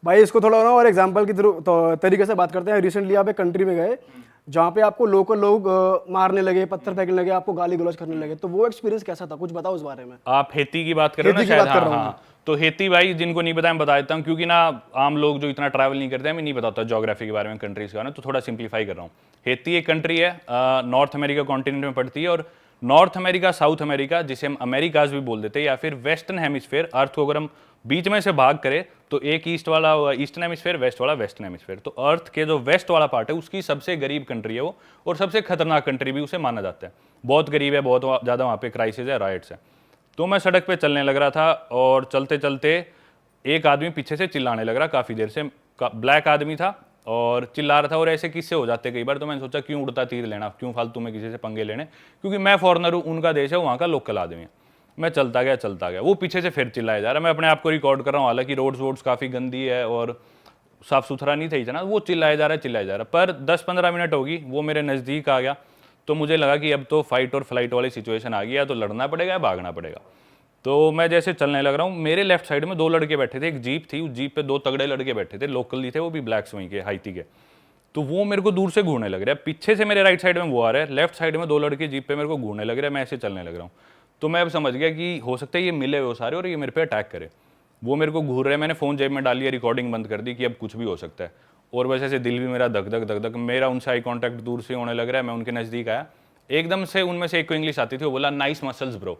भाई इसको थोड़ा ना और एग्जांपल की तरीके से बात करते हैं। रिसेंटली आप एक कंट्री में गए जहाँ पे आपको लोकल लोग मारने लगे, पत्थर फेंकने लगे, आपको गाली गलौज करने लगे, तो वो एक्सपीरियंस कैसा था, कुछ बताओ उस बारे में। आप हेती की बात कर रहे हो ना हेती की शायद? बात कर हाँ रहा हूँ हाँ। तो हेती भाई जिनको नहीं पता मैं बता देता हूँ, क्योंकि ना आम लोग जो इतना ट्रैवल नहीं करते हैं, मैं नहीं बताता ज्योग्राफी के बारे में, कंट्रीज के बारे में, तो थोड़ा सिंप्लीफाई कर रहा हूँ। हेती एक कंट्री है, नॉर्थ अमेरिका कॉन्टिनेंट में पड़ती है, और नॉर्थ अमेरिका, साउथ अमेरिका, जिसे हम अमेरिकाज भी बोल देते हैं, या फिर वेस्टर्न हेमिस्फेयर, अर्थ को अगर हम बीच में से भाग करें तो एक ईस्ट वाला ईस्टर्न हेमिस्फेयर, वेस्ट वाला वेस्टर्न हेमिस्फेयर। तो अर्थ के जो वेस्ट वाला पार्ट है उसकी सबसे गरीब कंट्री है वो, और सबसे खतरनाक कंट्री भी उसे माना जाता है। बहुत गरीब है, बहुत ज़्यादा वहाँ पे क्राइसिस है, राइट्स है। तो मैं सड़क पे चलने लग रहा था, और चलते चलते एक आदमी पीछे से चिल्लाने लग रहा काफ़ी देर से, ब्लैक आदमी था और चिल्ला रहा था। और ऐसे किस्से हो जाते कई बार, तो मैंने सोचा क्यों उड़ता तीर लेना, क्यों फालतू में किसी से पंगे लेने, क्योंकि मैं फॉरनर हूँ, उनका देश है, वहाँ का लोकल आदमी है। मैं चलता गया, वो पीछे से फिर चिल्लाया जा रहा है। मैं अपने आप को रिकॉर्ड कर रहा हूँ, हालांकि रोड्स वोड्स काफ़ी गंदी है और साफ़ सुथरा नहीं था इतना। वो चिल्लाया जा रहा है, पर 10-15 मिनट होगी, वो मेरे नज़दीक आ गया। तो मुझे लगा कि अब तो फाइट और फ्लाइट वाली सिचुएशन आ गई है, तो लड़ना पड़ेगा या भागना पड़ेगा। तो मैं जैसे चलने लग रहा हूँ, मेरे लेफ्ट साइड में 2 लड़के बैठे थे, एक जीप थी, उस जीप पे 2 तगड़े लड़के बैठे थे, लोकल ही थे, वो भी ब्लैक्स वहीं के, हाइती के। तो वो मेरे को दूर से घूरने लग रहा है, पीछे से मेरे राइट साइड में वो आ रहा है, लेफ्ट साइड में 2 लड़के जीप पे मेरे को घूरने लग रहे हैं, मैं ऐसे चलने लग रहा हूँ। तो मैं अब समझ गया कि हो सकता है ये मिले हुए सारे और ये मेरे पे अटैक करे। वो मेरे को घूर रहे हैं, मैंने फ़ोन जेब में डाल लिया, रिकॉर्डिंग बंद कर दी कि अब कुछ भी हो सकता है। और वैसे से दिल भी मेरा धक धक धक धक, मेरा उनसे आई कॉन्टैक्ट दूर से होने लग रहा है। मैं उनके नज़दीक आया, एकदम से उनमें से एक को इंग्लिश आती थी, वो बोला नाइस मसल्स ब्रो।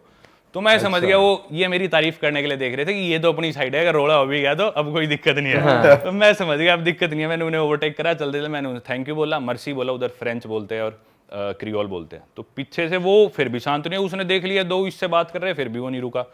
तो मैं समझ गया वो ये मेरी तारीफ करने के लिए देख रहे थे कि ये तो अपनी साइड है, अगर रोड़ा हो भी गया तो अब कोई दिक्कत नहीं है। तो मैं समझ गया अब दिक्कत नहीं है। मैंने उन्हें ओवरटेक करा, चलते चलते मैंने उन्हें थैंक यू बोला, मर्सी बोला, उधर फ्रेंच बोलते हैं और क्रियोल बोलते हैं। तो पीछे से वो फिर भी शांत नहीं, उसने देख लिया 2 इससे बात कर रहे, फिर भी वो नहीं रुका।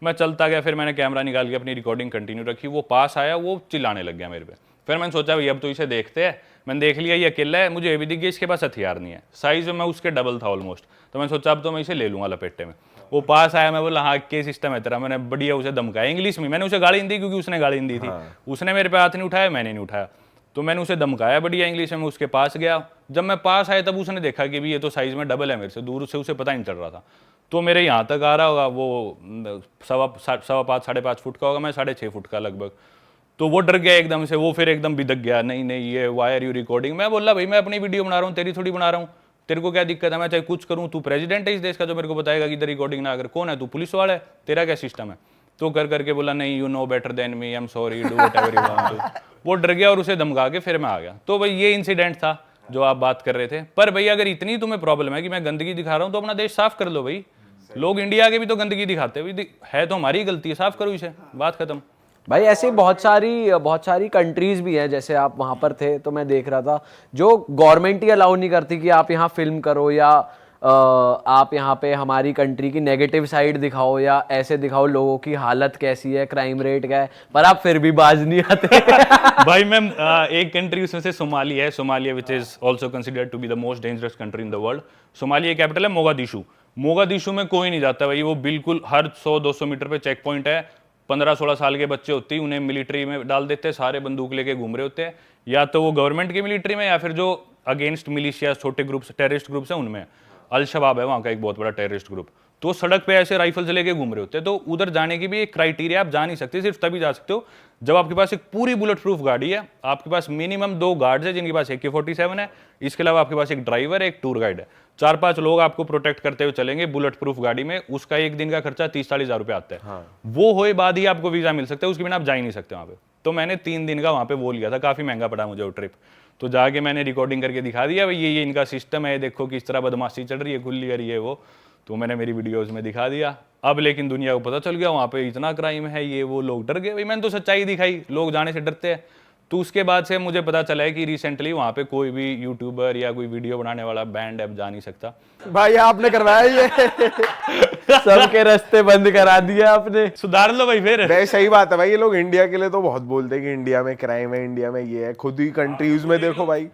मैं चलता गया, फिर मैंने कैमरा निकाल के अपनी रिकॉर्डिंग कंटिन्यू रखी। वो पास आया, वो चिल्लाने लग गया मेरे पे। फिर मैंने सोचा भाई अब तो इसे देखते हैं। मैंने देख लिया ये अकेला है, मुझे ये भी दिख गया इसके पास हथियार नहीं है, साइज में मैं उसके डबल था ऑलमोस्ट। तो मैंने सोचा अब तो मैं इसे ले लूंगा लपेटे में। वो पास आया, मैं बोला हाँ क्या सिस्टम है तेरा। मैंने बढ़िया उसे धमकाया इंग्लिश में, मैंने उसे गाली नहीं दी क्योंकि उसने गाली नहीं दी थी। उसने मेरे पे हाथ नहीं उठाया, मैंने नहीं उठाया। तो मैंने उसे धमकाया बढ़िया इंग्लिश में, उसके पास गया। जब मैं पास आया तब उसने देखा कि भी ये तो साइज में डबल है मेरे से, दूर से उसे पता नहीं चल रहा था। तो मेरे यहाँ तक आ रहा होगा, वो 5.25 साढ़े 5 फुट का होगा, मैं 6.5 फुट का लगभग। तो वो डर गया एकदम से, वो फिर एकदम बिदक गया, नहीं नहीं ये वाई आर यू रिकॉर्डिंग। मैं बोला भाई मैं अपनी वीडियो बना रहा हूँ, तेरी थोड़ी बना रहा हूँ, तेरे को क्या दिक्कत है, मैं चाहे कुछ करूँ, तू प्रेसिडेंट है इस देश का जो मेरे को बताएगा कि इधर रिकॉर्डिंग ना, अगर कौन है तू, पुलिस वाला है, तेरा क्या सिस्टम है। तो कर करके बोला नहीं you know better than me, I am sorry, do whatever you want to. वो डर गया और उसे धमका के फिर मैं आ गया। तो भाई ये इंसिडेंट था जो आप बात कर रहे थे। पर भैया अगर इतनी तुम्हें प्रॉब्लम है कि मैं गंदगी दिखा रहा हूँ तो अपना देश साफ कर लो भाई। लोग इंडिया के भी तो गंदगी दिखाते हैं, है तो हमारी गलती है, साफ करो इसे, बात खत्म। भाई ऐसी बहुत सारी कंट्रीज भी हैं, जैसे आप वहाँ पर थे तो मैं देख रहा था, जो गवर्नमेंट ही अलाउ नहीं करती कि आप यहाँ फिल्म करो या आप यहाँ पे हमारी कंट्री की नेगेटिव साइड दिखाओ या ऐसे दिखाओ लोगों की हालत कैसी है, क्राइम रेट क्या है, पर आप फिर भी बाज नहीं आते। भाई मैं एक कंट्री उसमें से सोमालिया है, Somalia which is also considered to be the most dangerous country in the world. Somalia capital है मोगादिशु। मोगादिशु में कोई नहीं जाता भाई, वो बिल्कुल हर 100-200 मीटर पे चेक पॉइंट है। 15-16 साल के बच्चे होते हैं, उन्हें मिलिट्री में डाल देते हैं, सारे बंदूक लेके घूम रहे होते हैं, या तो वो गवर्नमेंट की मिलिट्री में या फिर जो अगेंस्ट मिलिशिया छोटे ग्रुप्स, टेररिस्ट ग्रुप्स हैं उनमें। अल शबाब है वहाँ का एक बहुत बड़ा टेररिस्ट ग्रुप। तो सड़क पे ऐसे राइफल्स लेके घूम रहे होते हैं। तो उधर जाने की भी एक क्राइटेरिया, आप जा नहीं सकते, सिर्फ तभी जा सकते हो जब आपके पास एक पूरी बुलेट प्रूफ गाड़ी है, आपके पास मिनिमम 2 गार्ड्स है जिनके पास AK-47 है, इसके अलावा आपके पास एक ड्राइवर है, एक टूर गाइड है, 4-5 लोग आपको प्रोटेक्ट करते हुए चलेंगे बुलेट प्रूफ गाड़ी में। उसका एक दिन का खर्चा 30-40 हज़ार रुपये आता है। हाँ। वो होए बाद ही आपको वीजा मिल सकता है, उसके बिना आप जा ही नहीं सकते वहाँ पे। तो मैंने 3 दिन का वहाँ पे वो लिया था, काफ़ी महंगा पड़ा मुझे वो ट्रिप। तो जाके मैंने रिकॉर्डिंग करके दिखा दिया भाई ये इनका सिस्टम है, देखो किस तरह बदमाशी चल रही है, खुली कर ये वो। तो मैंने मेरी वीडियोस में दिखा दिया। अब लेकिन दुनिया को पता चल गया वहाँ पे इतना क्राइम है, ये वो, लोग डर गए भाई। मैंने तो सच्चाई दिखाई, लोग जाने से डरते हैं। तो उसके बाद से मुझे पता चला है कि रिसेंटली वहाँ पे कोई भी यूट्यूबर या कोई वीडियो बनाने वाला बैंड ऐप जा नहीं सकता। भाई आपने करवाया ये। सबके रास्ते बंद करा दिया आपने, सुधार लो भाई फिर। भाई सही बात है भाई, ये लोग इंडिया के लिए तो बहुत बोलते हैं कि इंडिया में क्राइम है, इंडिया में ये है, खुद ही कंट्रीज में देखो भाई।